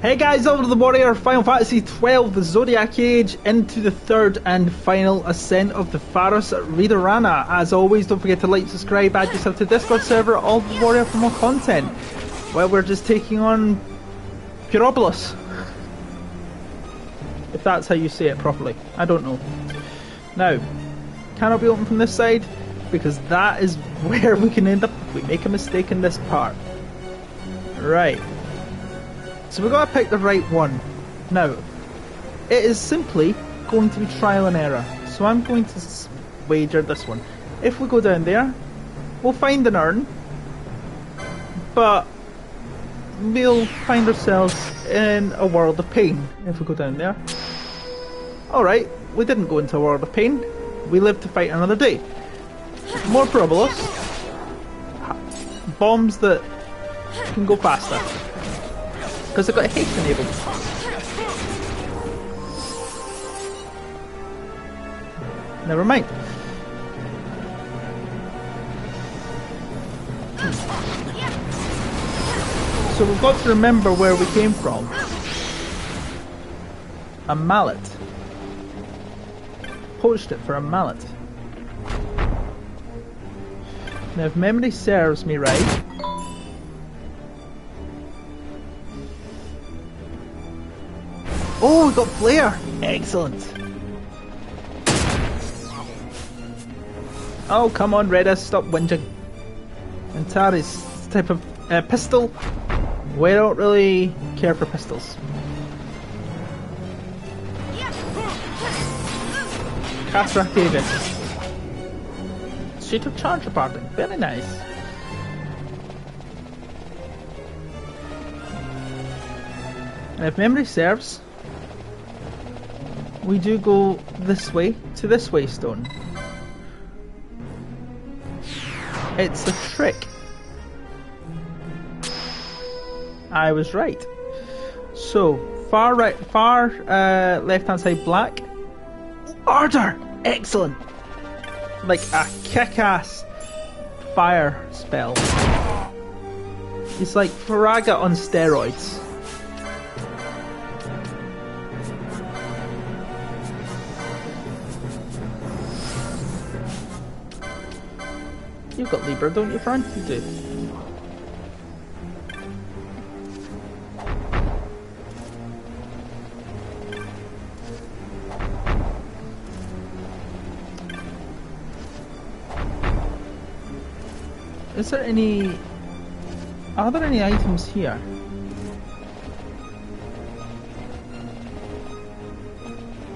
Hey guys, over to the Warrior, Final Fantasy XII, the Zodiac Age, into the third and final ascent of the PHAROS RIDORANA. As always, don't forget to like, subscribe, add yourself to the Discord server, all the Warrior for more content. Well, we're just taking on PHAROS. If that's how you say it properly. I don't know. Now, cannot be opened from this side, because that is where we can end up if we make a mistake in this part. Right. So we've got to pick the right one. Now, it is simply going to be trial and error. So I'm going to wager this one. If we go down there, we'll find an urn, but we'll find ourselves in a world of pain if we go down there. Alright, we didn't go into a world of pain. We live to fight another day. More PHAROS. Bombs that can go faster. Because I've got haste enabled. Never mind. So we've got to remember where we came from. A mallet. Poached it for a mallet. Now if memory serves me right, oh, we got flare! Excellent! Oh, come on, Redis, stop whinging. Antares type of pistol. We don't really care for pistols. Cataract Davis. State of charge departing. Very nice. And if memory serves, we do go this way to this waystone. It's a trick. I was right. So far right, far left hand side black. Order! Excellent! Like a kick-ass fire spell. It's like Farraga on steroids. You've got Libra, don't you, Fran? You do. Is there any... Are there any items here?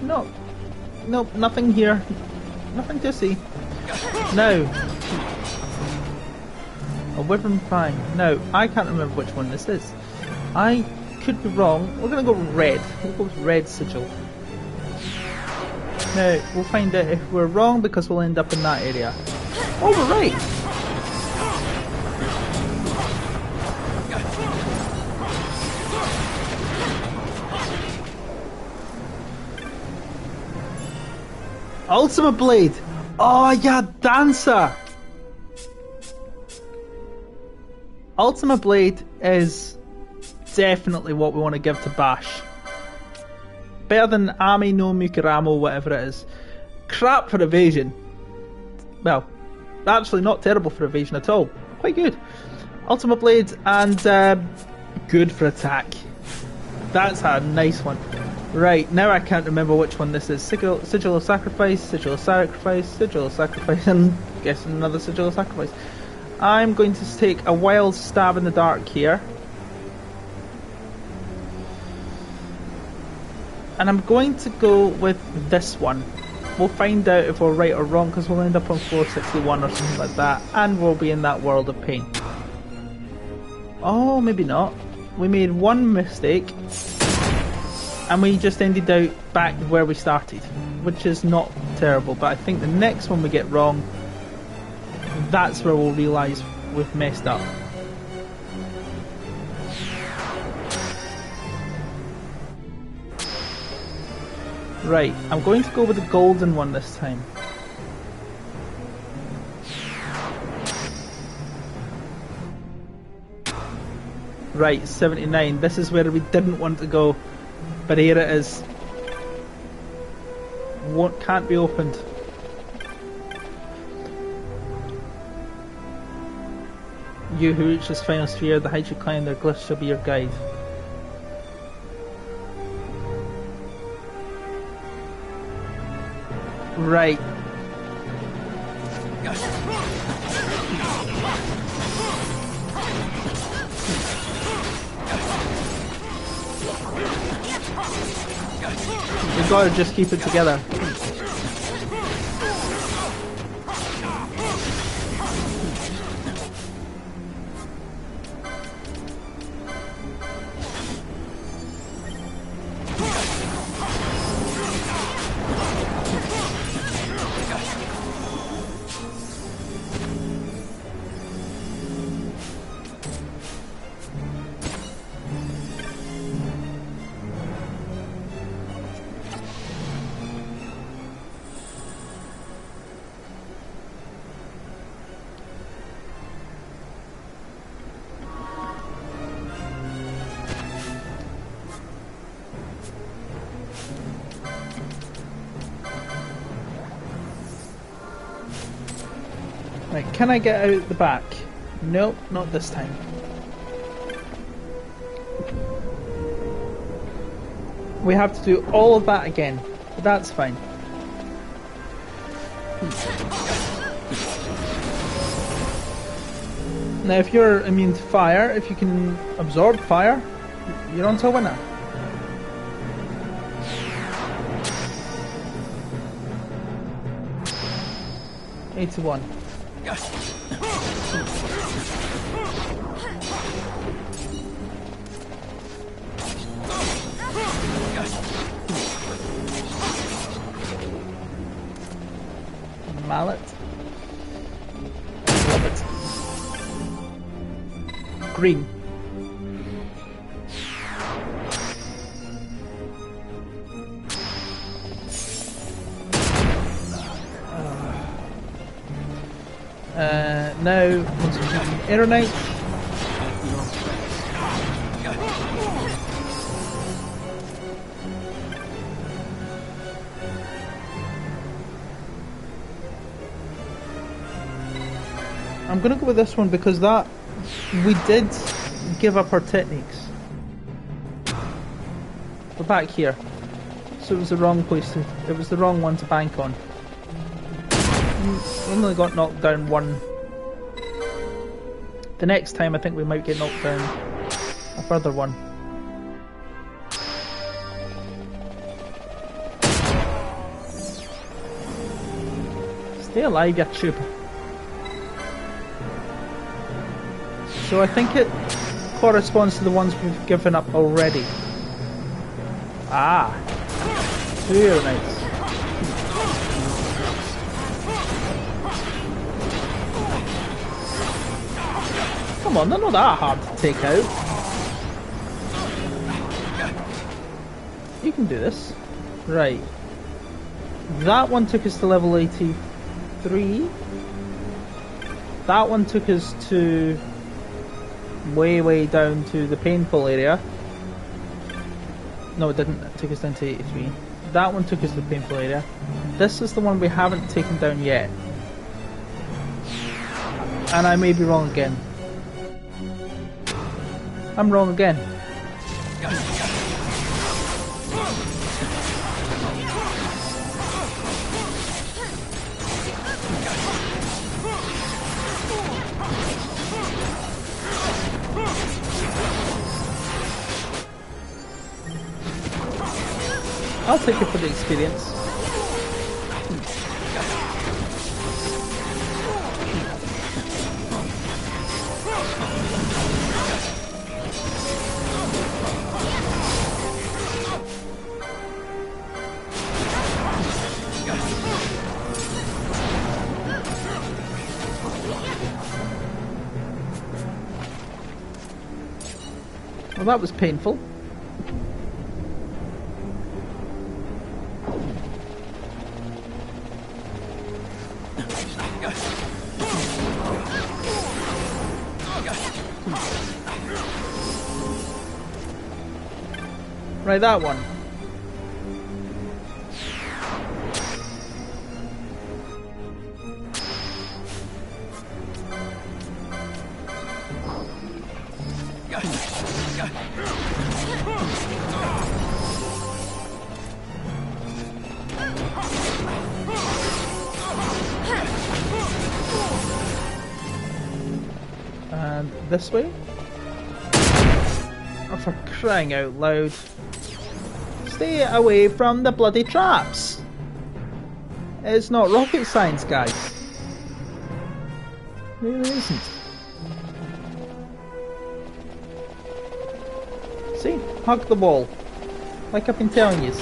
No. Nope, nothing here. Nothing to see. No. A Wyvern Fang. No, I can't remember which one this is. I could be wrong. We're gonna go red. We'll go with red sigil. Now, we'll find out if we're wrong because we'll end up in that area. Oh, we're right! Ultimate Blade! Oh yeah, Dancer! Ultimate Blade is definitely what we want to give to Bash. Better than Ami no Mukaramo, whatever it is. Crap for evasion. Well, actually not terrible for evasion at all. Quite good. Ultimate Blade and good for attack. That's a nice one. Right, now I can't remember which one this is. Sigil of Sacrifice, Sigil of Sacrifice, Sigil of Sacrifice, and I guess another Sigil of Sacrifice. I'm going to take a wild stab in the dark here. And I'm going to go with this one. We'll find out if we're right or wrong because we'll end up on floor 61 or something like that. And we'll be in that world of pain. Oh, maybe not. We made one mistake. And we just ended out back where we started. Which is not terrible. But I think the next one we get wrong, that's where we'll realise we've messed up. Right, I'm going to go with the golden one this time. Right, 79. This is where we didn't want to go. But here it is. Can't be opened. You who reach this final sphere, the heights you climb, their glyphs shall be your guide. Right. We gotta just keep it together. Right, can I get out the back? Nope, not this time. We have to do all of that again, but that's fine. Now if you're immune to fire, if you can absorb fire, you're on to a winner. $81. Mallet. Love it. Green. Now, once we have Aeronite. I'm going to go with this one because that we did give up our techniques. We're back here, so it was the wrong place to. It was the wrong one to bank on. We only got knocked down one. The next time I think we might get knocked down a further one. Stay alive, you tube. So I think it corresponds to the ones we've given up already. Ah, 2 Aeronites. Come on, they're not that hard to take out. You can do this. Right. That one took us to level 83. That one took us to way down to the painful area. No, it didn't. It took us down to 83. That one took us to the painful area. This is the one we haven't taken down yet. And I may be wrong again. I'm wrong again. I'll take it for the experience. Well, that was painful. Right, that one. And this way? Oh, for crying out loud. Stay away from the bloody traps! It's not rocket science, guys. It really isn't. See? Hug the wall. Like I've been telling you.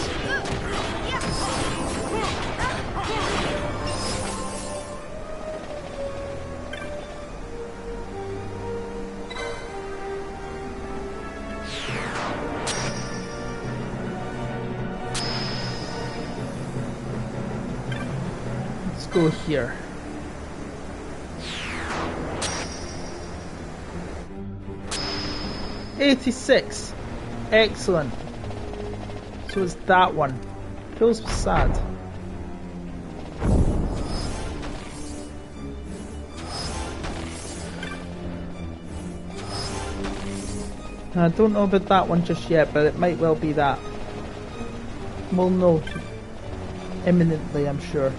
Go here. $86. Excellent. So it's that one. Feels sad. I don't know about that one just yet, but it might well be that. We'll know imminently, I'm sure.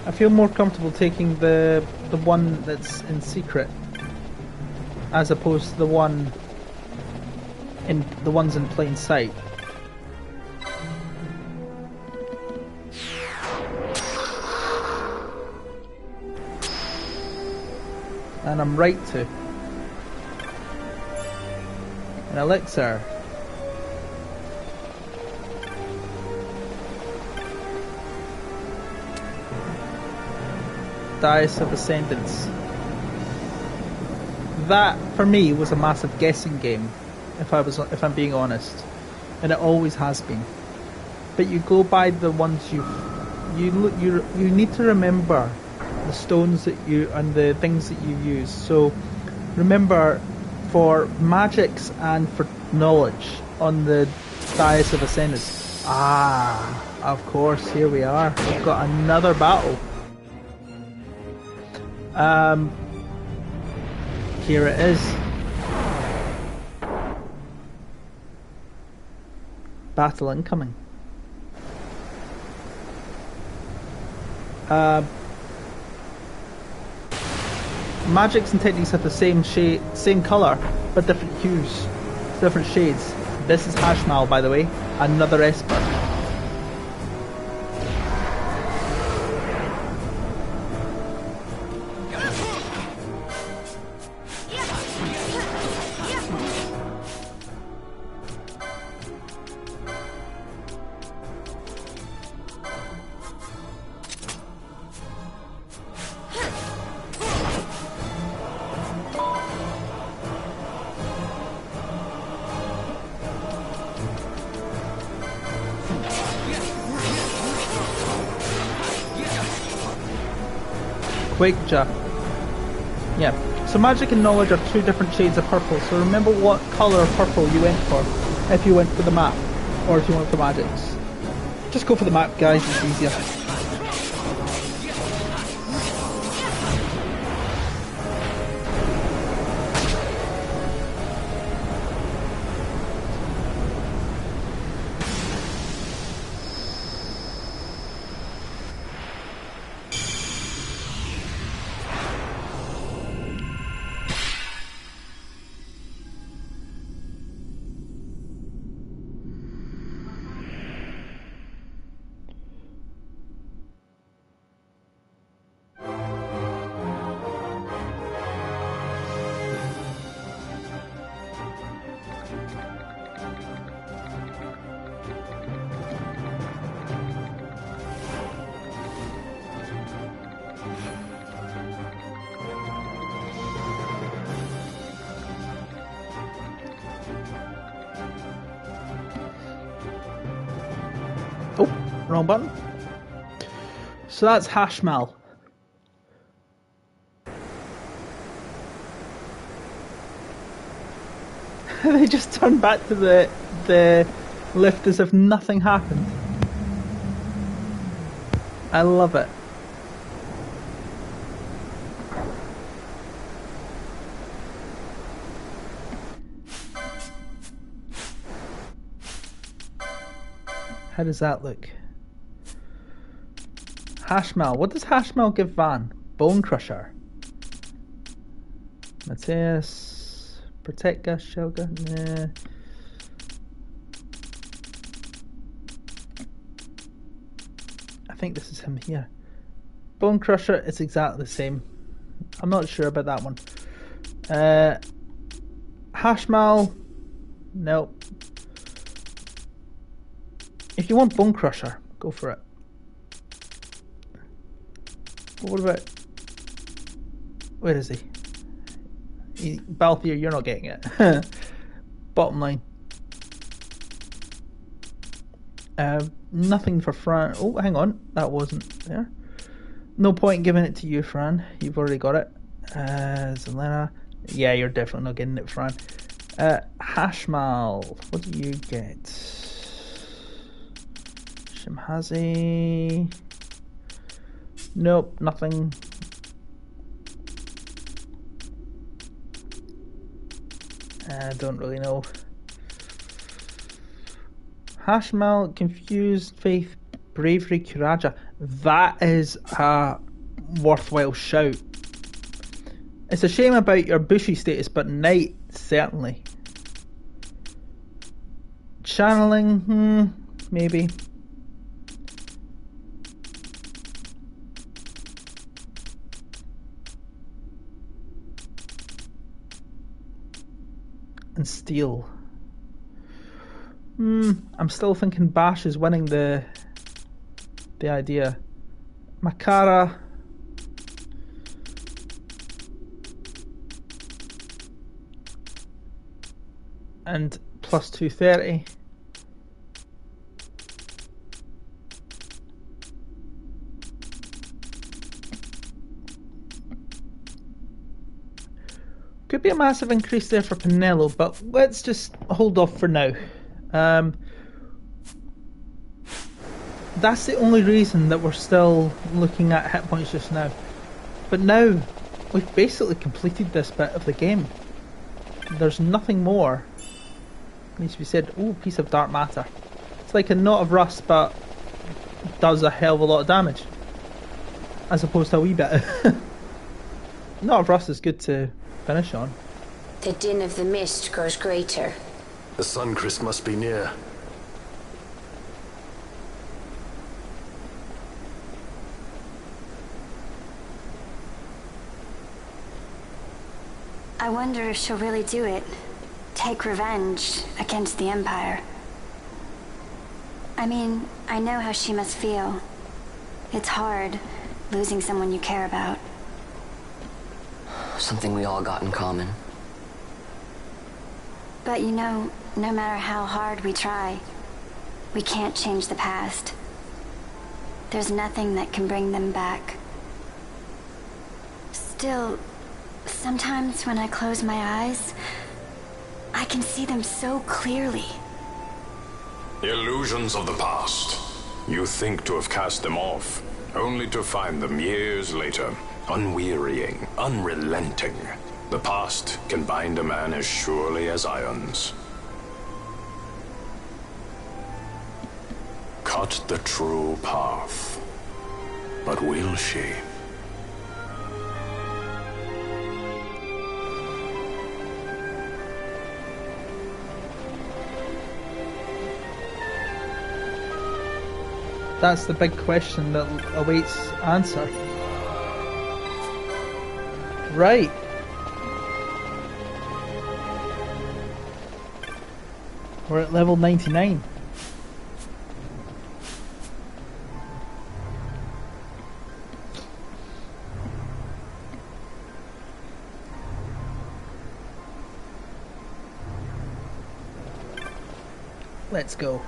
I feel more comfortable taking the one that's in secret as opposed to the ones in plain sight. And I'm right to. An elixir. Dice of Ascendance. That for me was a massive guessing game, if I'm being honest, and it always has been. But you go by the ones you need to remember the stones that you and the things that you use. So remember, for magics and for knowledge on the Dice of Ascendance. Ah, of course, here we are. We've got another battle. Here it is. Battle incoming. Magics and techniques have the same shade, same color, but different hues, different shades. This is Hashmal, by the way, another Esper. Quakeja. Yeah. So magic and knowledge are two different shades of purple. So remember what colour of purple you went for if you went for the map, or if you went for magics. Just go for the map, guys. It's easier. Wrong button. So that's Hashmal. They just turn back to the lift as if nothing happened. I love it. How does that look? Hashmal. What does Hashmal give Van? Bone Crusher. Matthias. Protect gas, shell gun. Nah. I think this is him here. Bone Crusher is exactly the same. I'm not sure about that one. Hashmal. Nope. If you want Bone Crusher, go for it. What about... Where is he? Balthier, you're not getting it. Bottom line. Nothing for Fran. Oh, hang on. That wasn't there. No point giving it to you, Fran. You've already got it. Zelena. Yeah, you're definitely not getting it, Fran. Hashmal. What do you get? Shimhazi. Nope, nothing. I don't really know. Hashmal, Confused, Faith, Bravery, Kuraja. That is a worthwhile shout. It's a shame about your bushy status, but Knight, certainly. Channeling, maybe. And Steel. I'm still thinking Bash is winning the idea. Makara. And plus 230. Could be a massive increase there for Pinello, but let's just hold off for now. That's the only reason that we're still looking at hit points just now. But now, we've basically completed this bit of the game. There's nothing more needs to be said. Oh, piece of dark matter. It's like a knot of rust, but does a hell of a lot of damage. As opposed to a wee bit. Knot of rust is good to finish on. The din of the mist grows greater. The Suncrist must be near. I wonder if she'll really do it. Take revenge against the Empire. I mean, I know how she must feel. It's hard, losing someone you care about. Something we all got in common. But you know, no matter how hard we try, we can't change the past. There's nothing that can bring them back. Still, sometimes when I close my eyes, I can see them so clearly. Illusions of the past. You think to have cast them off, only to find them years later, unwearying, unrelenting. The past can bind a man as surely as irons. Cut the true path. But will she? That's the big question that awaits answer. Right. We're at level 99. Let's go.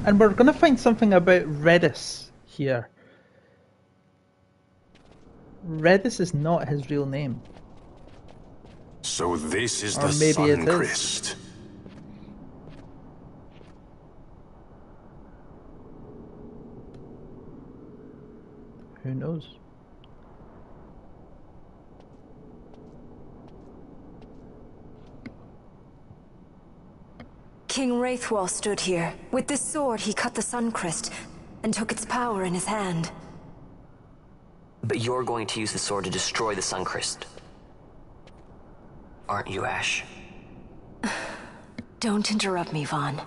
And we're going to find something about Redis here. Redis is not his real name. So this is Or the maybe it is. Suncrest. Who knows? King Wraithwall stood here. With this sword, he cut the Suncrest and took its power in his hand. But you're going to use the sword to destroy the Suncrest. Aren't you, Ash? Don't interrupt me, Vaughn.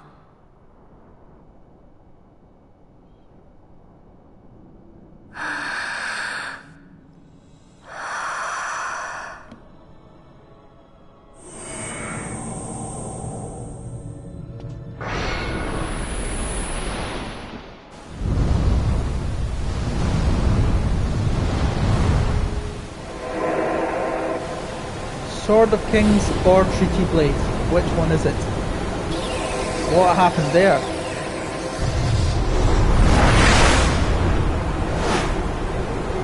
Sword of Kings or Treaty Blade? Which one is it? What happened there?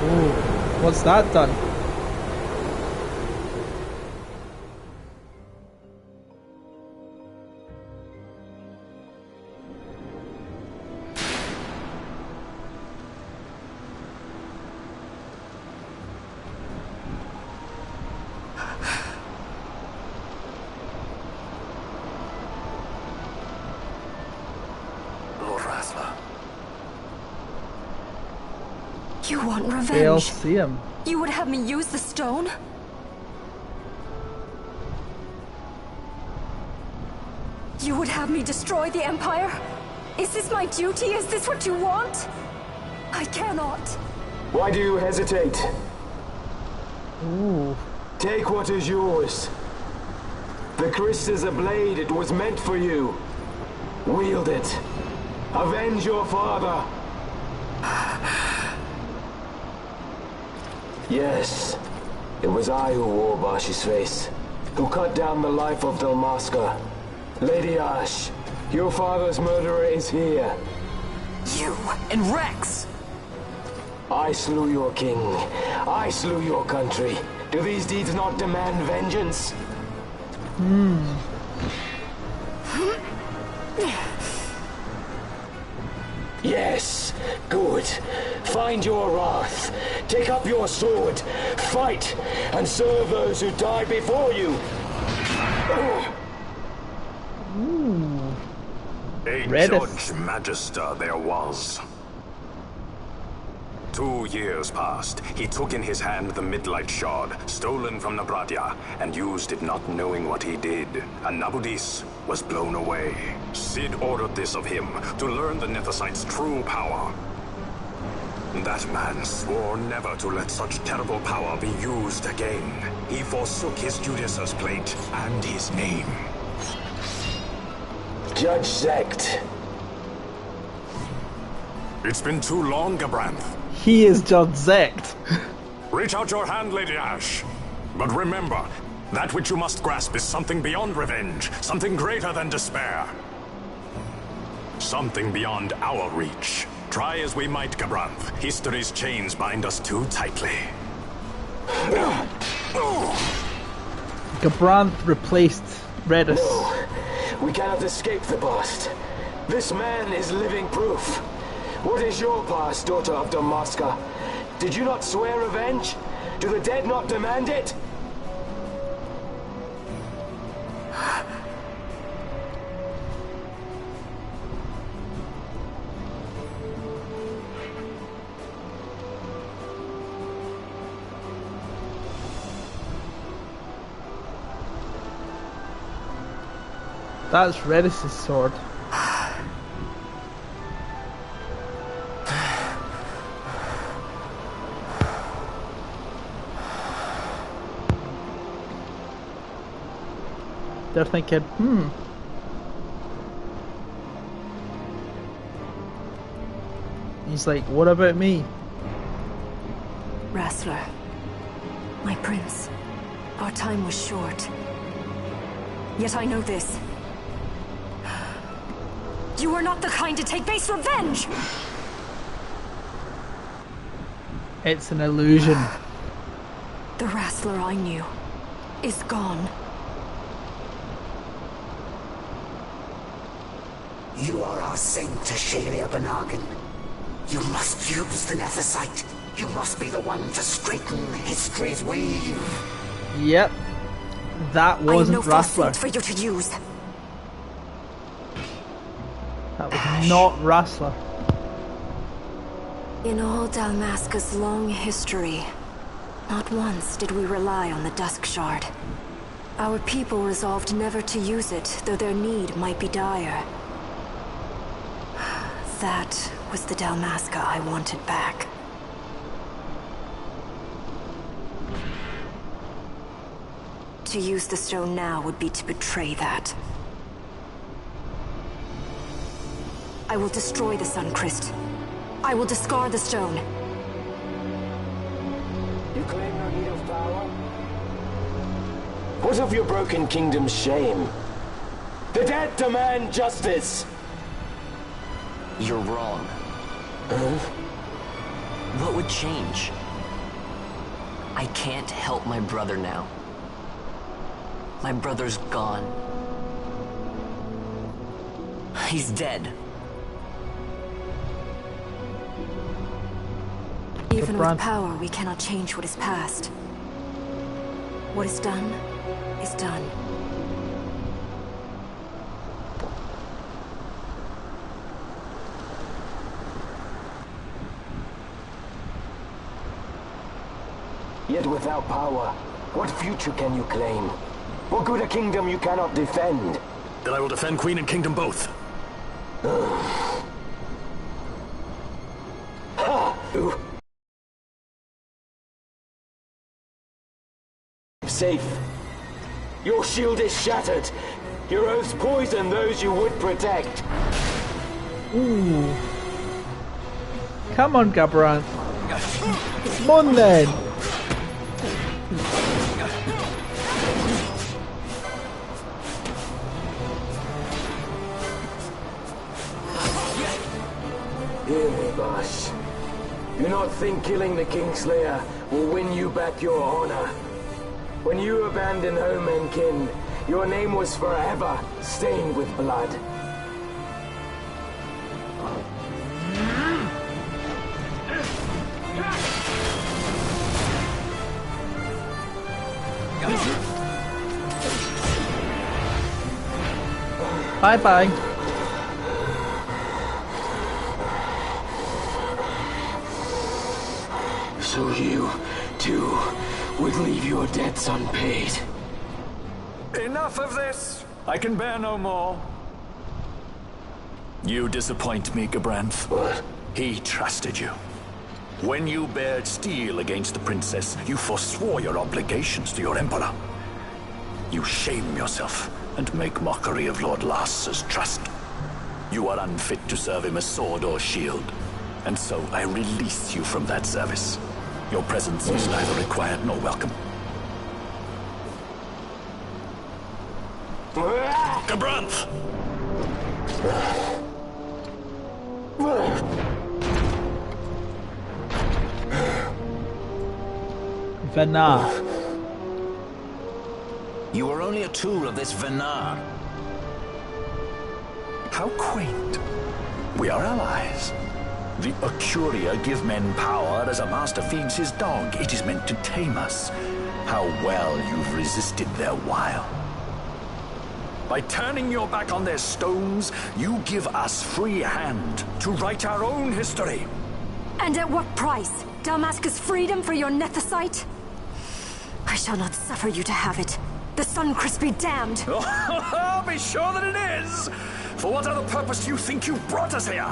Oh, what's that done? You want revenge? They'll see him. You would have me use the stone? You would have me destroy the Empire? Is this my duty? Is this what you want? I cannot. Why do you hesitate? Ooh. Take what is yours. The Christ is a blade. It was meant for you. Wield it. Avenge your father. Yes, it was I who wore Bashi's face, who cut down the life of Dalmasca. Lady Ash, your father's murderer is here. You and Rex! I slew your king. I slew your country. Do these deeds not demand vengeance? Yes, good. Find your wrath. Take up your sword. Fight, and serve those who died before you. A Redis. Judge Magister there was. 2 years passed. He took in his hand the Midlight Shard, stolen from Nabradia, and used it not knowing what he did. And Nabudis was blown away. Sid ordered this of him, to learn the Nethicite's true power. That man swore never to let such terrible power be used again. He forsook his Judaser's plate and his name. Judge Zekt. It's been too long, Gabranth. He is Judge Zekt. Reach out your hand, Lady Ash. But remember, that which you must grasp is something beyond revenge, something greater than despair. Something beyond our reach. Try as we might, Gabranth, history's chains bind us too tightly. Gabranth replaced Redis. No, we cannot escape the past. This man is living proof. What is your past, daughter of Dalmasca? Did you not swear revenge? Do the dead not demand it? That's Redis' sword. They're thinking, He's like, what about me? Wrestler. My prince. Our time was short. Yet I know this. You are not the kind to take base revenge! It's an illusion. The wrestler I knew is gone. You are our saint, Tashalia Benagan. You must use the Nethicite. You must be the one to straighten history's weave. Yep. That wasn't Wrestler. For you to use. That was not Wrestler. In all Dalmasca's long history, not once did we rely on the Dusk Shard. Our people resolved never to use it, though their need might be dire. That was the Dalmasca I wanted back. To use the stone now would be to betray that. I will destroy the Suncrest. I will discard the stone. You claim no need of power? What of your broken kingdom's shame? The dead demand justice! You're wrong. What would change? I can't help my brother now. My brother's gone. He's dead. Even with power, we cannot change what is past. What is done, is done. Yet without power, what future can you claim? What good a kingdom you cannot defend? Then I will defend Queen and Kingdom both. Safe. Your shield is shattered. Your oaths poison those you would protect. Ooh. Come on, Gabran. Come on then. Hear me, Bash. Do not think killing the Kingslayer will win you back your honor. When you abandoned home and kin, your name was forever stained with blood. Bye-bye. So you, too, would leave your debts unpaid. Enough of this! I can bear no more. You disappoint me, Gabranth. What? He trusted you. When you bared steel against the princess, you forswore your obligations to your emperor. You shame yourself and make mockery of Lord Lars's trust. You are unfit to serve him as sword or shield, and so I release you from that service. Your presence is neither required nor welcome. Gabranth! Venar. You are only a tool of this Venar. How quaint. We are allies. The Acuria give men power as a master feeds his dog. It is meant to tame us. How well you've resisted their wile. By turning your back on their stones, you give us free hand to write our own history. And at what price? Dalmasca's freedom for your Nethicite? I shall not suffer you to have it. The Suncrest be damned! I'll be sure that it is! For what other purpose do you think you brought us here?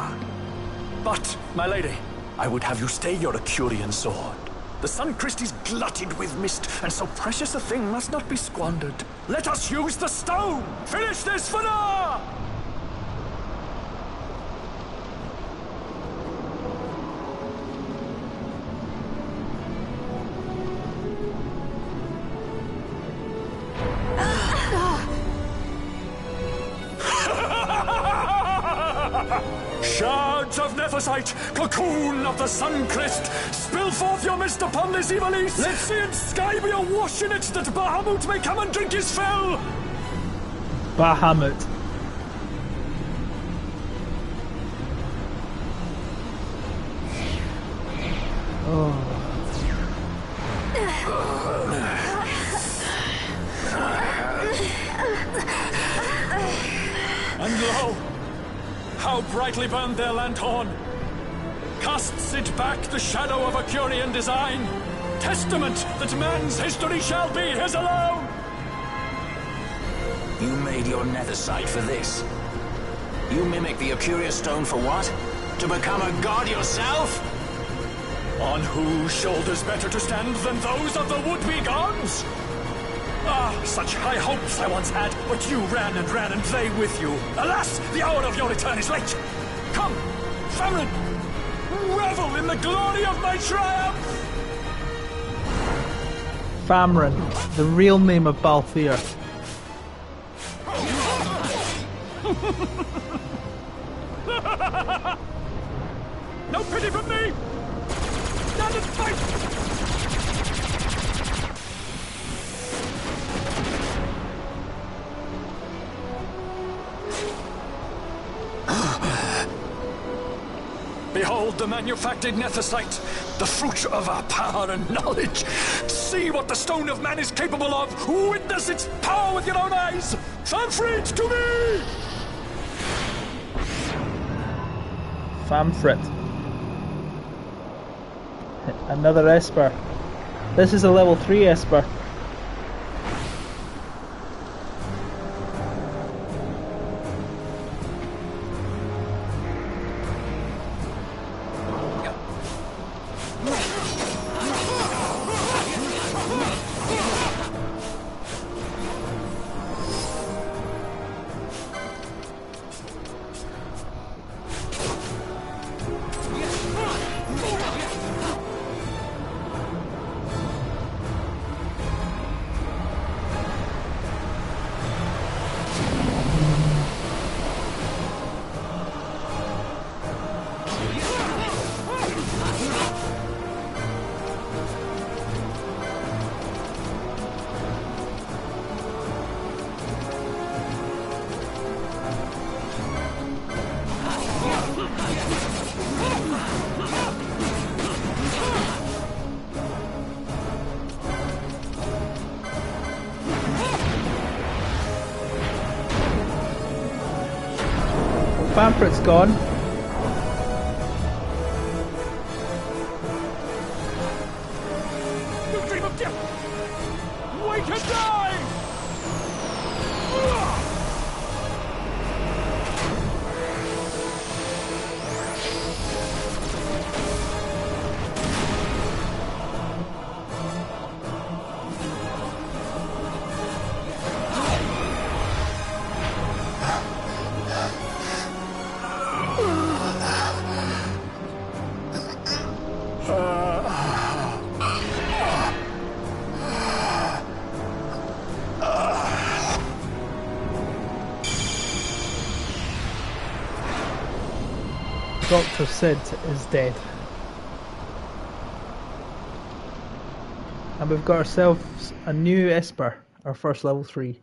But, my lady, I would have you stay your Acurian sword. The Suncrest is glutted with mist, and so precious a thing must not be squandered. Let us use the stone! Finish this for now! nephesite, cocoon of the sun-crest, spill forth your mist upon this evil east. Let sea and sky be awash in it, that Bahamut may come and drink his fill. Bahamut. Oh. And lo, how brightly burned their lanthorn! Casts it back the shadow of a Curian design, testament that man's history shall be his alone! You made your nephesite for this. You mimic the Acuria stone for what? To become a god yourself? On whose shoulders better to stand than those of the would-be gods? Ah, such high hopes I once had, but you ran and they with you. Alas, the hour of your return is late. Come, Famrin, revel in the glory of my triumph! Famrin, the real name of Balthier. No pity from me! Stand and fight! Behold the manufactured nephesite, the fruit of our power and knowledge. See what the stone of man is capable of. Witness its power with your own eyes. Famfrit, to me! Famfrit. Another Esper. This is a level 3 Esper. Famfrit's gone. You dream of death! Wake and die! Dr. Sid is dead. And we've got ourselves a new Esper, our first level 3.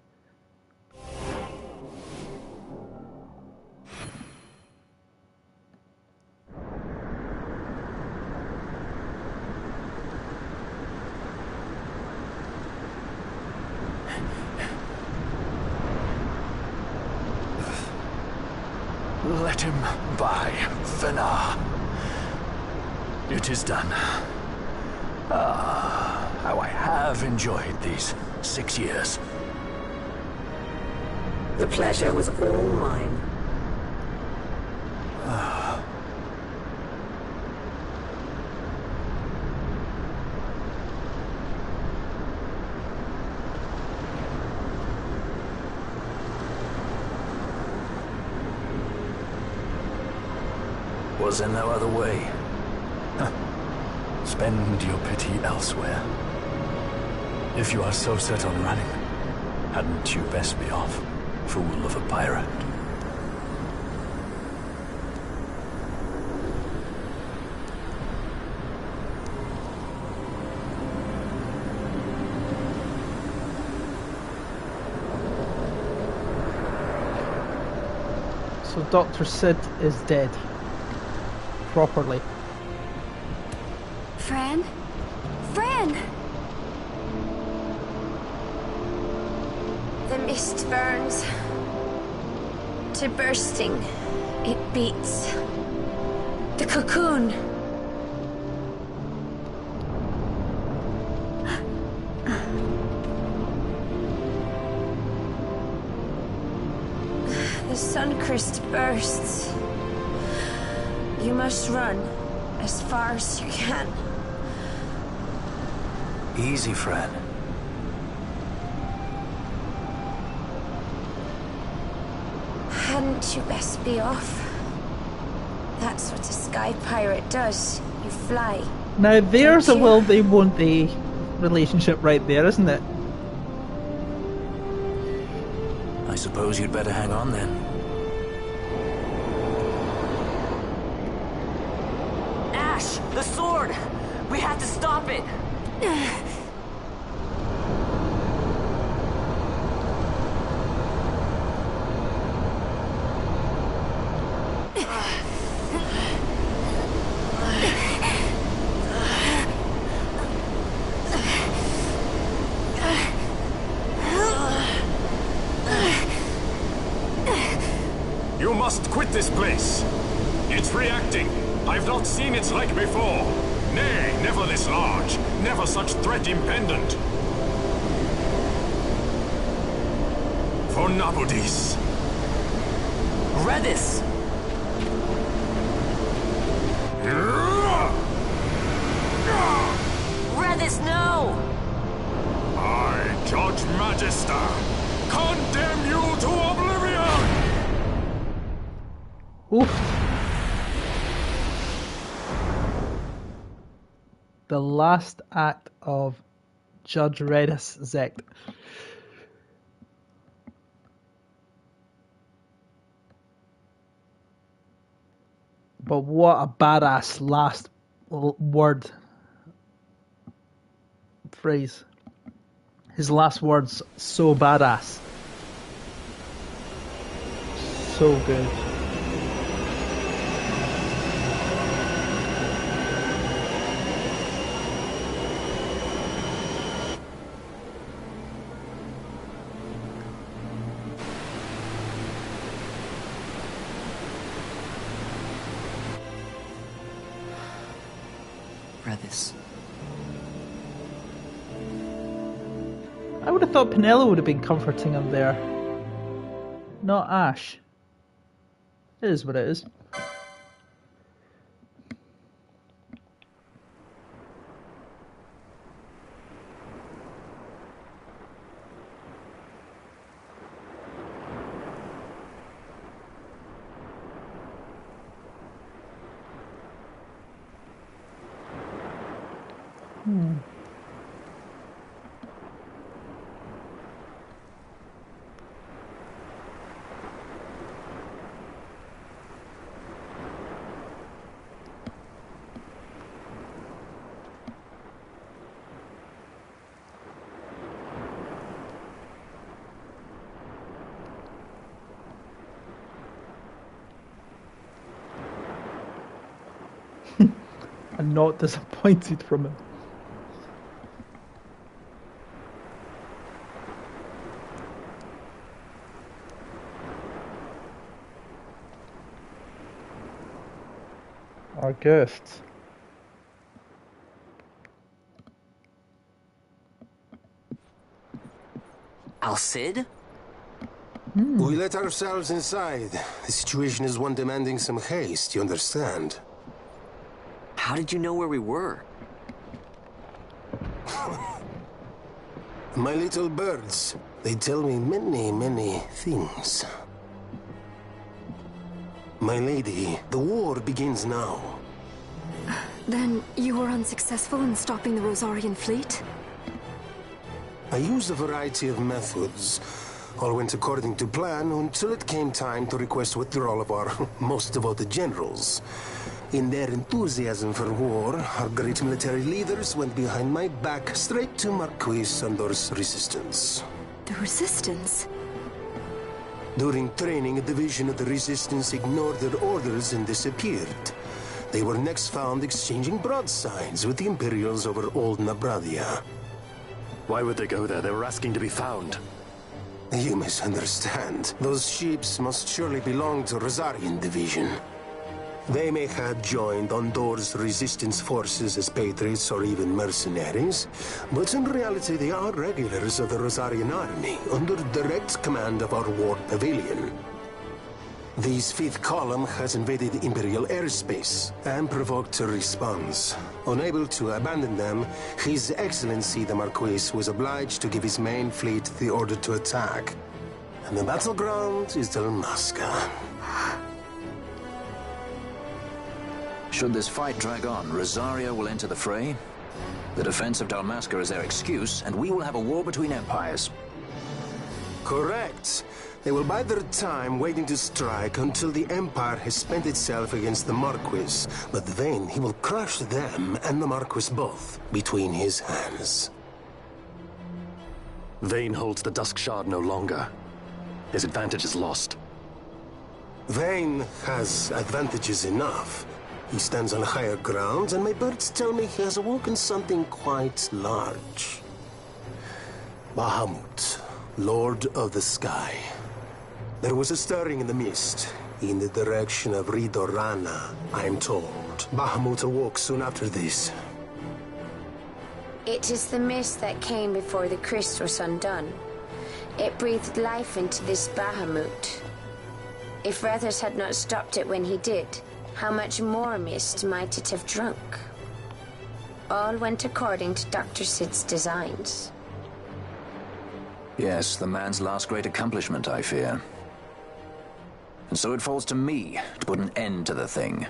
Let him by, Venar. It is done. Ah, how I have enjoyed these 6 years. The pleasure was all mine. Was there no other way? Spend your pity elsewhere. If you are so set on running, hadn't you best be off, fool of a pirate? So Dr. Sid is dead. Properly. Fran? Fran! The mist burns to bursting. It beats. The cocoon. The Suncrist bursts. You must run as far as you can. Easy, Fran. Hadn't you best be off? That's what a sky pirate does. You fly. Now there's a will they won't they relationship right there, isn't it? I suppose you'd better hang on then. Ash! The sword! We have to stop it! You must quit this place. It's reacting. I've not seen its like before. Nay, never this large. Never such threat impendent. For Nabudis. Redis! Redis, no! I, Judge Magister, condemn you to oblivion! Oof. The last act of Judge Redis Zect. But what a badass last word. Phrase. His last words, so badass. So good. Redis. I would have thought Penelo would have been comforting him there. Not Ash. It is what it is. I'm not disappointed from him. Our ghosts. Al-Cid? We let ourselves inside. The situation is one demanding some haste, you understand? How did you know where we were? My little birds, they tell me many, many things. My lady, the war begins now. Then you were unsuccessful in stopping the Rosarian fleet? I used a variety of methods. All went according to plan until it came time to request withdrawal of our most devoted generals. In their enthusiasm for war, our great military leaders went behind my back straight to Marquis Sandor's resistance. The resistance? During training, a division of the Resistance ignored their orders and disappeared. They were next found exchanging broadsides with the Imperials over Old Nabradia. Why would they go there? They were asking to be found. You misunderstand. Those ships must surely belong to Rosarian Division. They may have joined Ondor's resistance forces as patriots or even mercenaries, but in reality they are regulars of the Rosarian army, under direct command of our war pavilion. This fifth column has invaded Imperial airspace and provoked a response. Unable to abandon them, His Excellency the Marquis was obliged to give his main fleet the order to attack. And the battleground is Dalmasca. Should this fight drag on, Rosaria will enter the fray. The defense of Dalmasca is their excuse, and we will have a war between empires. Correct. They will bide their time waiting to strike until the Empire has spent itself against the Marquis. But then he will crush them and the Marquis both between his hands. Vayne holds the Dusk Shard no longer. His advantage is lost. Vayne has advantages enough. He stands on higher ground, and my birds tell me he has awoken something quite large. Bahamut, Lord of the Sky. There was a stirring in the mist, in the direction of RIDORANA, I'm told. Bahamut awoke soon after this. It is the mist that came before the Christ was undone. It breathed life into this Bahamut. If Rethers had not stopped it when he did, how much more mist might it have drunk? All went according to Dr. Sid's designs. Yes, the man's last great accomplishment, I fear. And so it falls to me to put an end to the thing.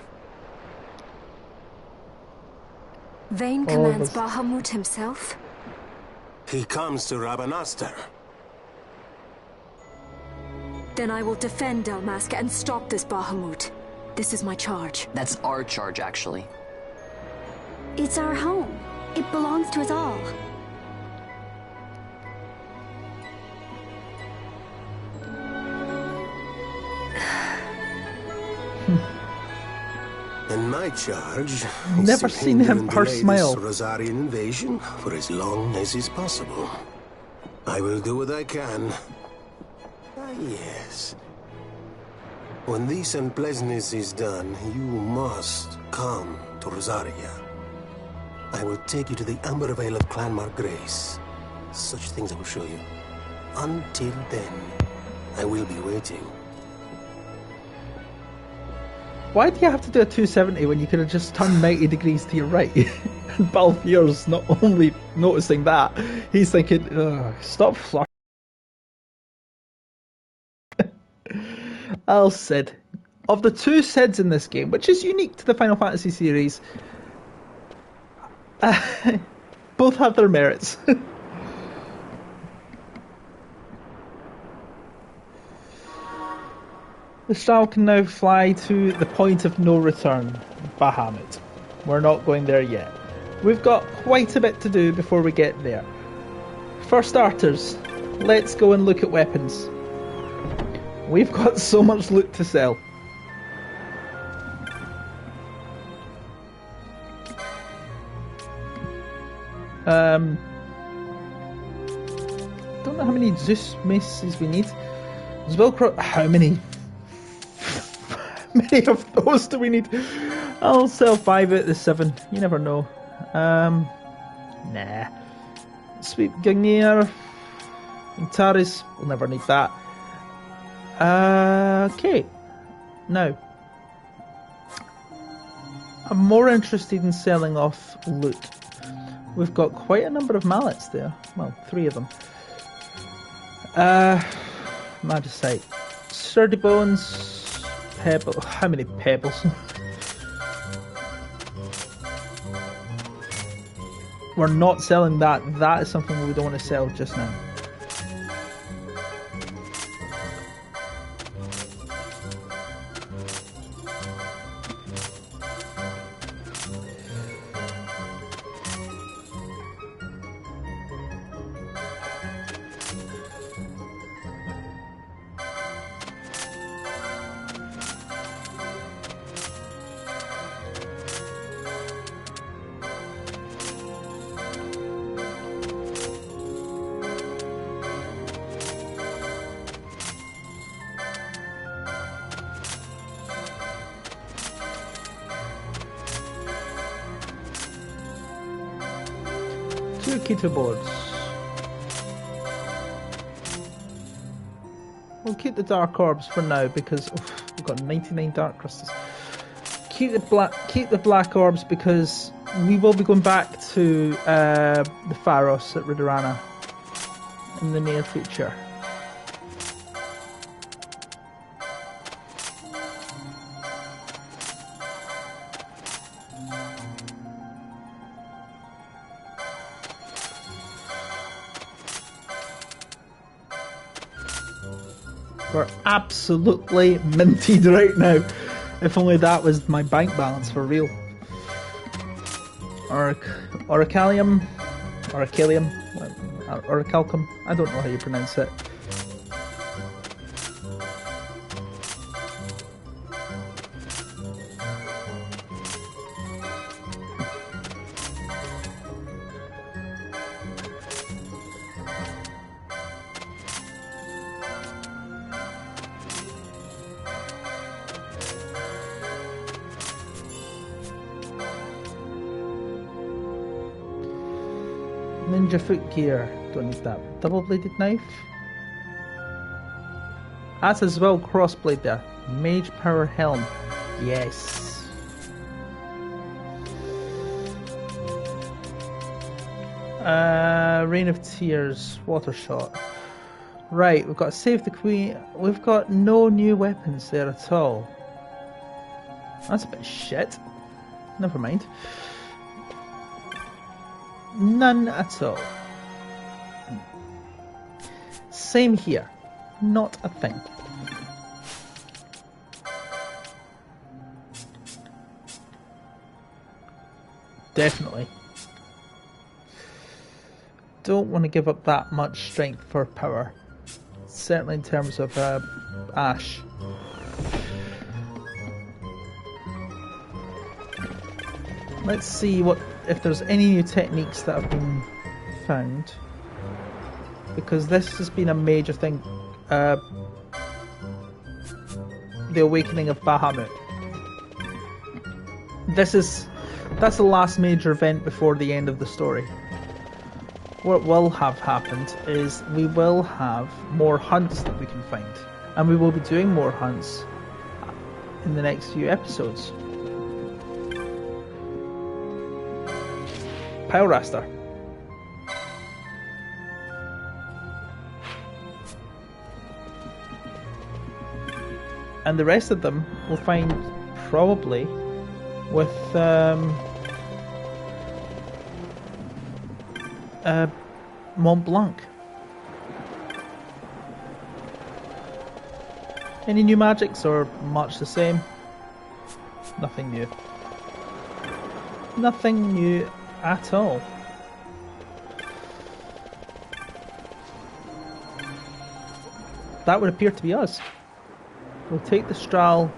Vayne commands Bahamut himself? He comes to Rabanastar. Then I will defend Dalmasca and stop this Bahamut. This is my charge. That's our charge, actually. It's our home. It belongs to us all. And my charge Never is to seen hinder him and her delay smile. this Rosarian invasion for as long as is possible. I will do what I can. Ah, yes. When this unpleasantness is done, you must come to Rosaria. I will take you to the Amber Vale of Clan Margrace. Such things I will show you. Until then, I will be waiting. Why do you have to do a 270 when you could have just turned 90 degrees to your right? And Balfear's not only noticing that, he's thinking, ugh, stop flirting. Cid. Of the two Cids in this game, which is unique to the Final Fantasy series, both have their merits. The Strahl can now fly to the point of no return, Bahamut. We're not going there yet. We've got quite a bit to do before we get there. For starters, let's go and look at weapons. We've got so much loot to sell. Don't know how many Zeus maces we need. How many? How many of those do we need? I'll sell 5 out of the 7. You never know. Nah. Sweet Gagnier. Taris. We'll never need that. Okay. Now. I'm more interested in selling off loot. We've got quite a number of mallets there. Well, 3 of them. Magicite. Sturdy bones. Pebble. How many pebbles? We're not selling that. That is something we don't want to sell just now. 2 keto boards. We'll keep the dark orbs for now because we've got 99 dark crystals. Keep the black orbs because we will be going back to the PHAROS at RIDORANA in the near future. We're absolutely minted right now. If only that was my bank balance for real. Orichalcum, Orichalcum, I don't know how you pronounce it. Ninja footgear, don't need that. Double bladed knife. As as well, crossblade there. Mage power helm. Yes. Rain of Tears, water shot. Right, we've got to save the queen. We've got no new weapons there at all. That's a bit shit. Never mind. None at all. Same here. Not a thing. Definitely. Don't want to give up that much strength for power. Certainly in terms of Ash. Let's see if there's any new techniques that have been found, because this has been a major thing. The awakening of Bahamut. That's the last major event before the end of the story. What will have happened is we will have more hunts that we can find, and we will be doing more hunts in the next few episodes. Pile raster. And the rest of them we'll find probably with Mont Blanc. Any new magics or much the same? Nothing new. Nothing new at all. That would appear to be us. We'll take the strahl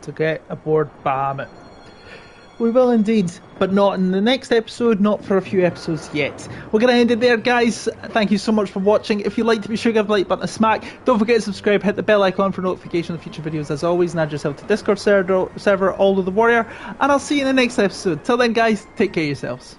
to get aboard Bahamut. We will indeed, but not in the next episode, not for a few episodes yet. We're going to end it there, guys. Thank you so much for watching. If you liked it, be sure to give the like button a smack. Don't forget to subscribe, hit the bell icon for notification of future videos as always, and add yourself to Discord server, Aldo the Warrior, and I'll see you in the next episode. Till then, guys, take care of yourselves.